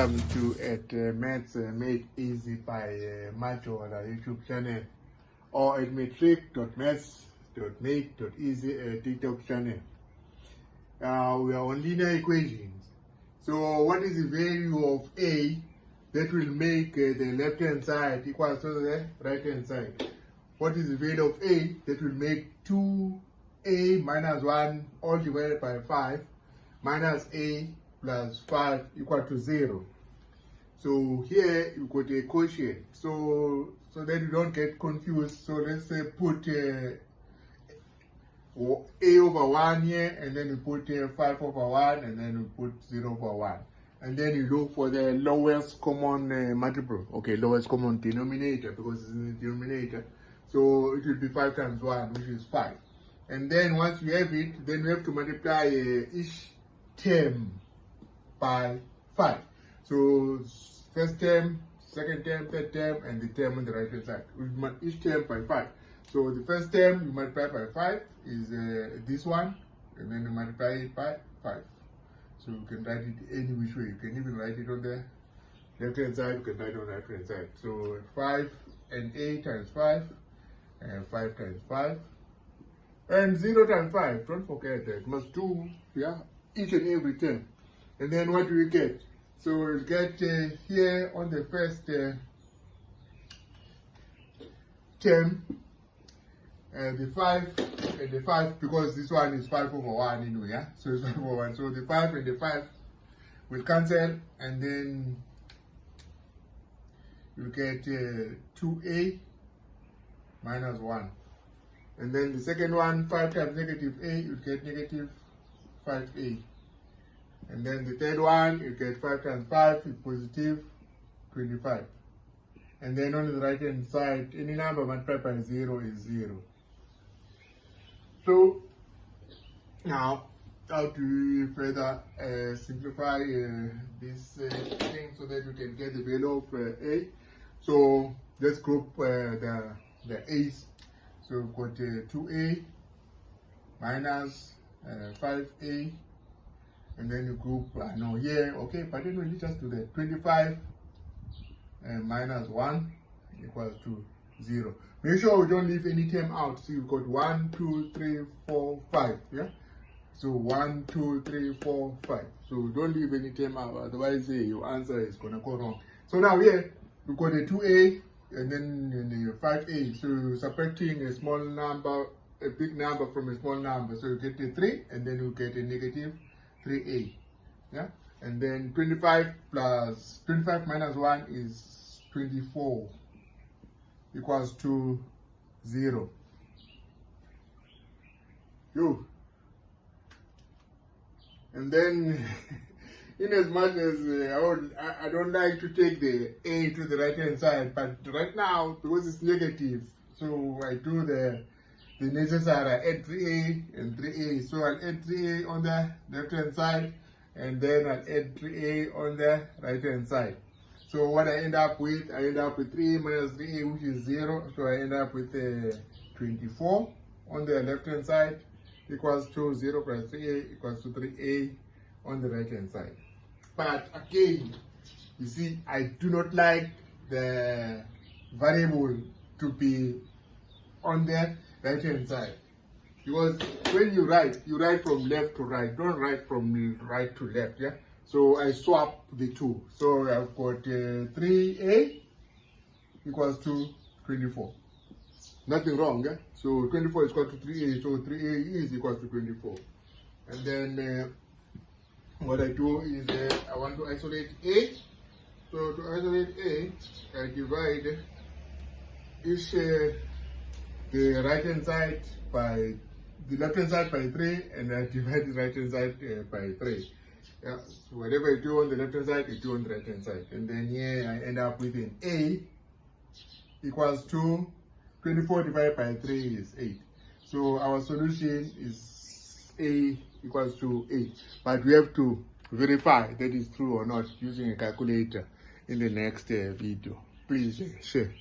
welcome to Maths Made Easy by Macho on our YouTube channel, or at matric.maths.made.easy TikTok channel. We are on linear equations. So what is the value of A that will make the left hand side equal to the right hand side? What is the value of A that will make 2A minus 1 all divided by 5 minus A plus 5 equal to 0. So here you got a quotient. So that you don't get confused. So let's say put A over 1 here, and then you put 5 over 1, and then you put 0 over 1. And then you look for the lowest common multiple. Okay, lowest common denominator, because it's in the denominator. So it will be 5 times 1, which is 5. And then once you have it, then we have to multiply each term by 5. So first term, second term, third term, and the term on the right hand side. We multiply each term by 5. So the first term you multiply by 5 is this one, and then you multiply it by 5. So you can write it any which way. You can even write it on the left hand side, you can write it on the right hand side. So 5 and A times 5, and 5 times 5, and 0 times 5. Don't forget that. Must do each and every term. And then what do we get? So we'll get here on the first term, the 5 and the 5, because this one is 5 over 1 anyway, yeah? So it's 5 over 1. So the 5 and the 5 will cancel, and then you get 2A minus 1. And then the second one, 5 times negative A, you get negative 5A. And then the third one, you get 5 times 5 is positive 25. And then on the right hand side, any number multiplied by 0 is 0. So now, how do we further simplify this thing so that we can get the value of A? So let's group the A's. So we've got 2A minus 5A. And then you group, here, okay, but then we'll just do that. 25 minus 1 equals to 0. Make sure we don't leave any term out. See, we've got 1, 2, 3, 4, 5, yeah? So 1, 2, 3, 4, 5. So don't leave any term out, otherwise your answer is going to go wrong. So now here, we've got a 2A and then a 5A. So subtracting a small number, a big number from a small number. So you get a 3, and then you get a negative 3A, yeah, and then 25 minus 1 is 24 equals to 0. And then in as much as I don't like to take the A to the right hand side, but right now because it's negative, so I do the necessary. I add 3A and 3A. So I'll add 3A on the left hand side, and then I'll add 3A on the right hand side. So what I end up with 3A minus 3A, which is 0. So I end up with 24 on the left hand side equals to 0 plus 3A equals to 3A on the right hand side. But again, you see, I do not like the variable to be on the right hand side, because when you write from left to right, don't write from right to left, yeah? So I swap the two. So I've got 3A equals to 24. Nothing wrong, yeah? So 24 is equal to 3A, so 3A is equal to 24. And then what I do is I want to isolate A. So to isolate A, I divide each the right hand side by the left hand side by 3, and I divide the right hand side by 3. Yeah, so whatever I do on the left hand side, I do on the right hand side. And then here I end up with an A equals to 24 divided by 3 is 8. So our solution is A equals to 8. But we have to verify that is true or not using a calculator in the next video. Please share.